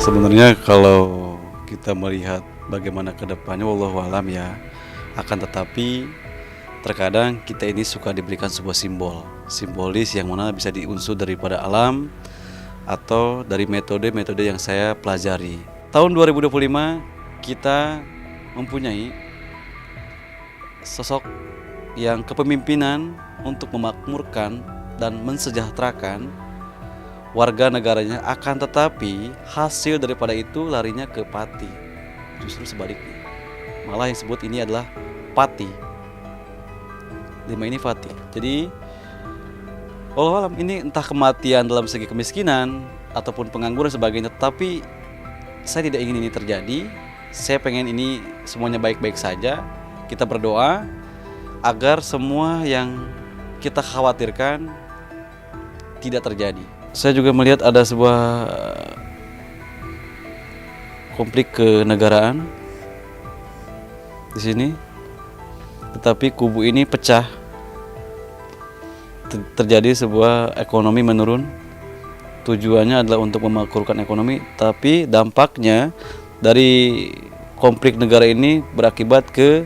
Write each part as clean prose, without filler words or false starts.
Sebenarnya kalau kita melihat bagaimana ke depannya, wallahu alam ya. Akan tetapi terkadang kita ini suka diberikan sebuah simbolis yang mana bisa diunsur daripada alam atau dari metode-metode yang saya pelajari. Tahun 2025 kita mempunyai sosok yang kepemimpinan untuk memakmurkan dan mensejahterakan warga negaranya, akan tetapi hasil daripada itu larinya ke pati. Justru sebaliknya, malah yang sebut ini adalah pati. 5 ini pati. Jadi Allah alam, ini entah kematian dalam segi kemiskinan ataupun pengangguran sebagainya, tetapi saya tidak ingin ini terjadi. Saya pengen ini semuanya baik-baik saja. Kita berdoa agar semua yang kita khawatirkan tidak terjadi. Saya juga melihat ada sebuah konflik kenegaraan di sini, tetapi kubu ini pecah. Terjadi sebuah ekonomi menurun. Tujuannya adalah untuk memakmurkan ekonomi, tapi dampaknya dari konflik negara ini berakibat ke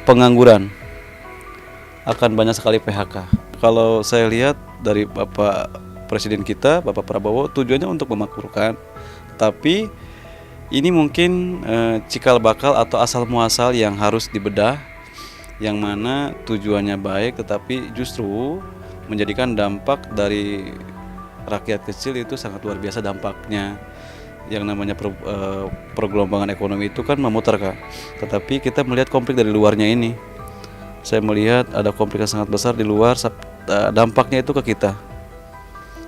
pengangguran. Akan banyak sekali PHK. Kalau saya lihat dari Bapak Presiden kita, Bapak Prabowo, tujuannya untuk memakmurkan, tapi ini mungkin cikal bakal atau asal muasal yang harus dibedah, yang mana tujuannya baik tetapi justru menjadikan dampak dari rakyat kecil itu sangat luar biasa dampaknya. Yang namanya pergelombangan ekonomi itu kan memutar, Kak. Tetapi kita melihat konflik dari luarnya ini. Saya melihat ada konflik yang sangat besar di luar, dampaknya itu ke kita.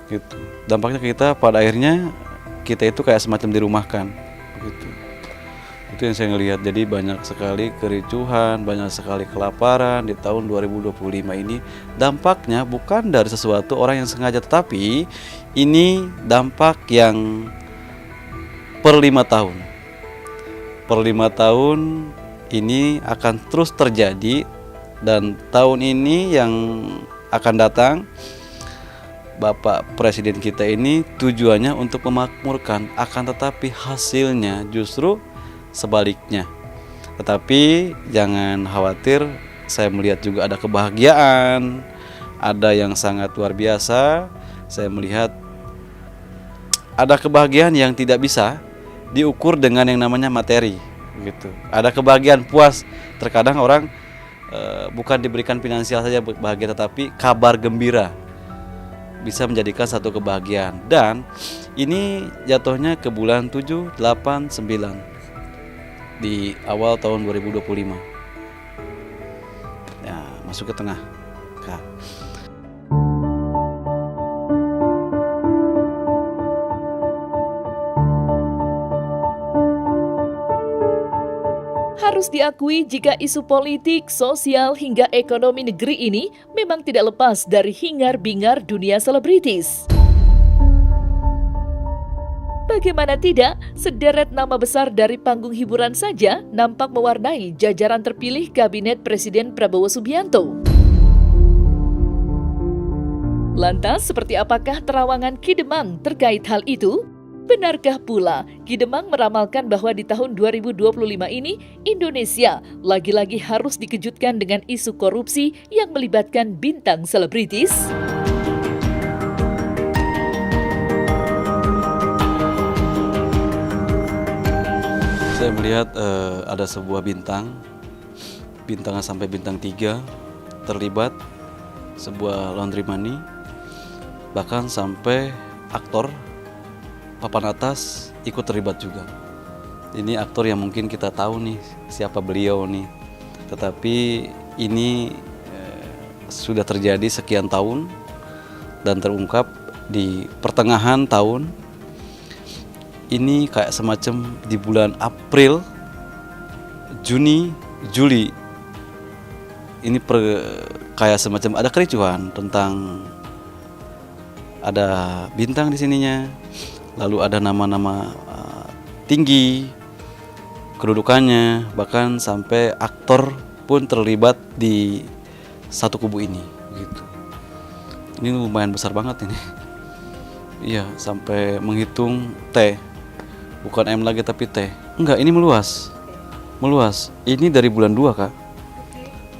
Gitu. Dampaknya ke kita pada akhirnya kita itu kayak semacam dirumahkan. Gitu. Itu yang saya ngelihat. Jadi banyak sekali kericuhan, banyak sekali kelaparan di tahun 2025 ini. Dampaknya bukan dari sesuatu orang yang sengaja, tetapi ini dampak yang per 5 tahun. Per 5 tahun ini akan terus terjadi, dan tahun ini yang akan datang Bapak Presiden kita ini tujuannya untuk memakmurkan, akan tetapi hasilnya justru sebaliknya. Tetapi jangan khawatir, saya melihat juga ada kebahagiaan, ada yang sangat luar biasa. Saya melihat ada kebahagiaan yang tidak bisa diukur dengan yang namanya materi, gitu. Ada kebahagiaan puas. Terkadang orang bukan diberikan finansial saja bahagia, tetapi kabar gembira bisa menjadikan satu kebahagiaan. Dan ini jatuhnya ke bulan 7, 8, 9 di awal tahun 2025. Ya, masuk ke tengah. Kak. Harus diakui jika isu politik, sosial, hingga ekonomi negeri ini memang tidak lepas dari hingar-bingar dunia selebritis. Bagaimana tidak, sederet nama besar dari panggung hiburan saja nampak mewarnai jajaran terpilih Kabinet Presiden Prabowo Subianto. Lantas, seperti apakah terawangan Ki Demang terkait hal itu? Benarkah pula Ki Demang meramalkan bahwa di tahun 2025 ini Indonesia lagi-lagi harus dikejutkan dengan isu korupsi yang melibatkan bintang selebritis? Saya melihat ada sebuah bintangnya sampai bintang 3 terlibat sebuah laundry money, bahkan sampai aktor papan atas ikut terlibat juga. Ini aktor yang mungkin kita tahu nih siapa beliau nih, tetapi ini sudah terjadi sekian tahun dan terungkap di pertengahan tahun ini, kayak semacam di bulan April, Juni, Juli ini kayak semacam ada kericuhan tentang ada bintang di sininya. Lalu ada nama-nama tinggi kedudukannya, bahkan sampai aktor pun terlibat di satu kubu ini, gitu. Ini lumayan besar banget ini. Iya, sampai menghitung Bukan M lagi tapi T. Enggak, ini meluas. Meluas. Ini dari bulan 2, Kak.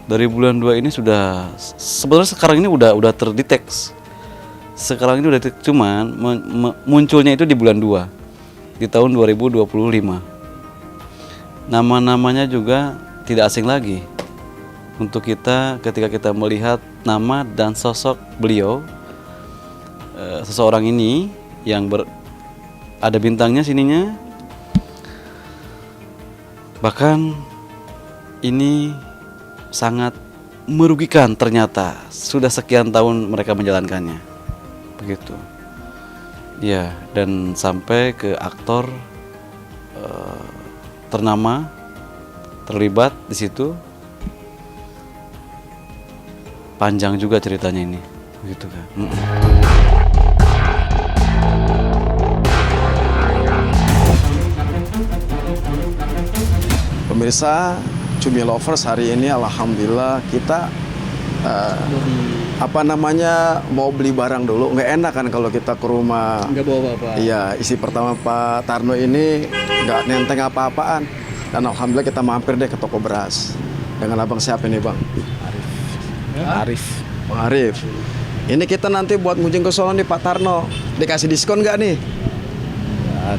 Dari bulan 2 ini sudah, sebenarnya sekarang ini udah terdeteksi. Sekarang ini udah cuman munculnya itu di bulan 2 di tahun 2025. Nama-namanya juga tidak asing lagi untuk kita ketika kita melihat nama dan sosok beliau. Seseorang ini yang ada bintangnya sininya. Bahkan ini sangat merugikan ternyata, sudah sekian tahun mereka menjalankannya. Begitu. Ya, dan sampai ke aktor ternama terlibat di situ. Panjang juga ceritanya ini. Begitu kan. Pemirsa Cumi Lovers, hari ini alhamdulillah kita mau beli barang dulu. Nggak enak kan kalau kita ke rumah nggak bawa apa-apa. Iya, istri pertama Pak Tarno ini nggak nenteng apa-apaan. Dan alhamdulillah kita mampir deh ke toko beras dengan abang siapa ini, Bang? Arif. Bang Arif. Ini kita nanti buat ngunjung ke Solo nih Pak Tarno. Dikasih diskon nggak nih?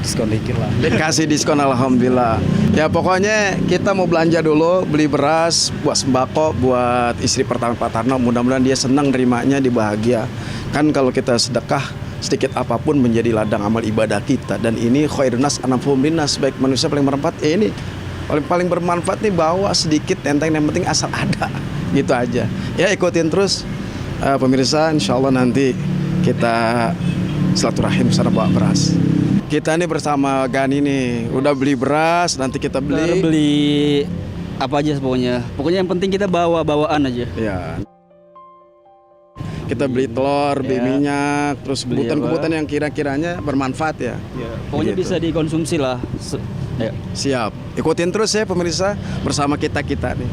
Diskon dikit lah. Dikasih diskon alhamdulillah. Ya pokoknya kita mau belanja dulu, beli beras buat sembako buat istri pertama Pak Tarno. Mudah-mudahan dia senang nerimanya, dia bahagia. Kan kalau kita sedekah sedikit apapun menjadi ladang amal ibadah kita. Dan ini khairun nas anfa'uhum linnas, baik manusia paling bermanfaat. Ini paling bermanfaat nih, bawa sedikit enteng, yang penting asal ada. Gitu aja. Ya ikutin terus pemirsa, insyaallah nanti kita silaturahim sana bawa beras. Kita nih bersama Gani nih, udah beli beras, nanti kita beli apa aja pokoknya. Pokoknya yang penting kita bawa bawaan aja. Ya. Kita beli telur, beli minyak, terus kebutuhan-kebutuhan yang kira-kiranya bermanfaat ya. Pokoknya begitu. bisa dikonsumsi lah. Ayo. Siap. Ikutin terus ya pemirsa bersama kita nih.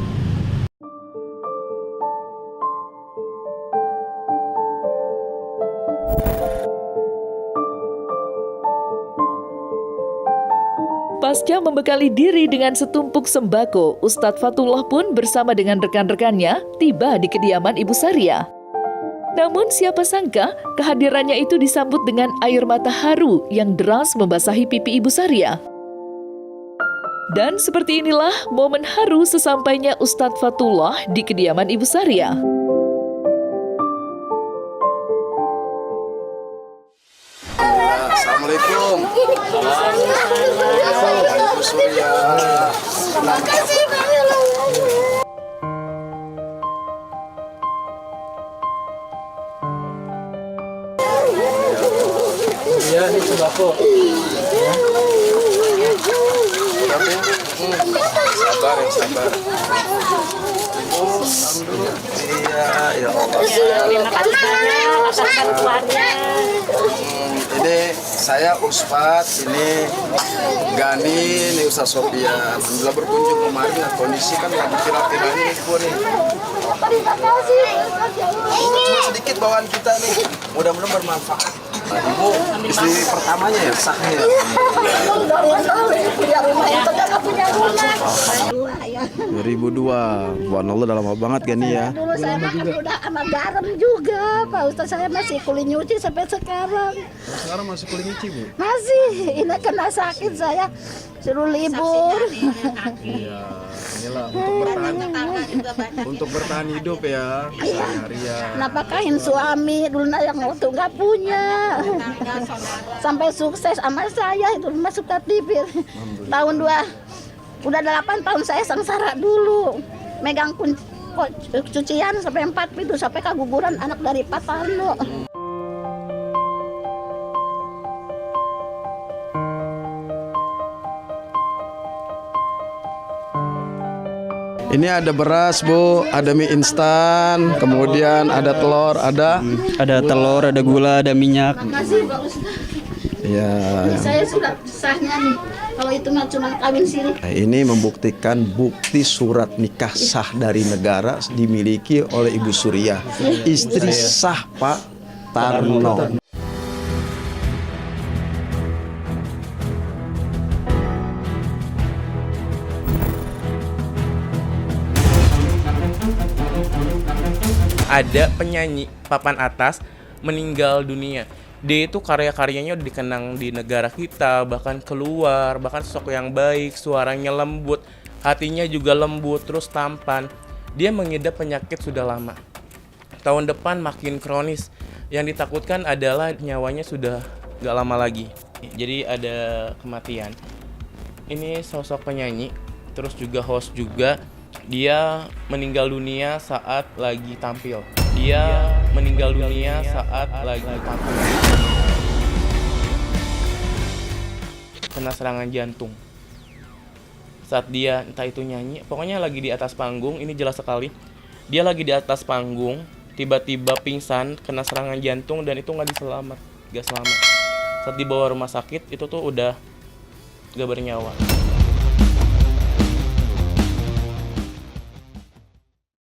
Pasca membekali diri dengan setumpuk sembako, Ustadz Fatullah pun bersama dengan rekan-rekannya tiba di kediaman Ibu Saria. Namun siapa sangka kehadirannya itu disambut dengan air mata haru yang deras membasahi pipi Ibu Saria. Dan seperti inilah momen haru sesampainya Ustadz Fatullah di kediaman Ibu Saria. Assalamualaikum. Ibu Surya. Iya, ini sembako. Sabar. Alhamdulillah. Iya, ya Allah. Terima kasih banyak atas bantuannya. Ini saya Uspat, ini Gani, ini Ustaz Sofia. Alhamdulillah berkunjung kemarin, nah, kondisi kan lagi viral-viralnya nih Bu nih. Terima kasih. Cuma sedikit bawaan kita nih, mudah-mudahan bermanfaat. Nah, Ibu istri pertamanya ya, sahnya. Punya rumah itu gak punya rumah. 2002, subhanallah udah lama banget Gani ya. Dulu saya makan udah sama garam juga, Pak Ustaz. Saya masih kulit nyuci sampai sekarang. Sekarang masih kulit nyuci Bu? Masih, ini kena sakit saya suruh libur. Iya, inilah untuk bertahan hidup ya, sehari-harian. Napakahin suami dulu yang waktu nggak punya, sampai sukses sama saya itu masuk ke TV tahun udah 8 tahun saya sengsara dulu, megang cucian sampai 4 pintu sampai keguguran anak dari Pak Tarno. Ini ada beras Bu, ada mie instan, kemudian ada telur, ada telur, ada gula, ada minyak. Makasih Pak Ustaz. ya. Saya sudah sahnya nih. Kalau itu mah cuma kawin siri. Ini membuktikan bukti surat nikah sah dari negara dimiliki oleh Ibu Surya, istri sah Pak Tarno. ada penyanyi papan atas meninggal dunia. Dia itu karya-karyanya udah dikenang di negara kita, bahkan keluar, bahkan sosok yang baik, suaranya lembut, hatinya juga lembut, terus tampan. Dia mengidap penyakit sudah lama. Tahun depan makin kronis. Yang ditakutkan adalah nyawanya sudah gak lama lagi. Jadi ada kematian. Ini sosok penyanyi, terus juga host juga. Dia meninggal dunia saat lagi tampil. Kena serangan jantung. Saat dia entah itu nyanyi, pokoknya lagi di atas panggung, ini jelas sekali. Dia lagi di atas panggung, tiba-tiba pingsan, kena serangan jantung dan itu gak selamat. Saat dibawa rumah sakit, itu tuh udah gak bernyawa.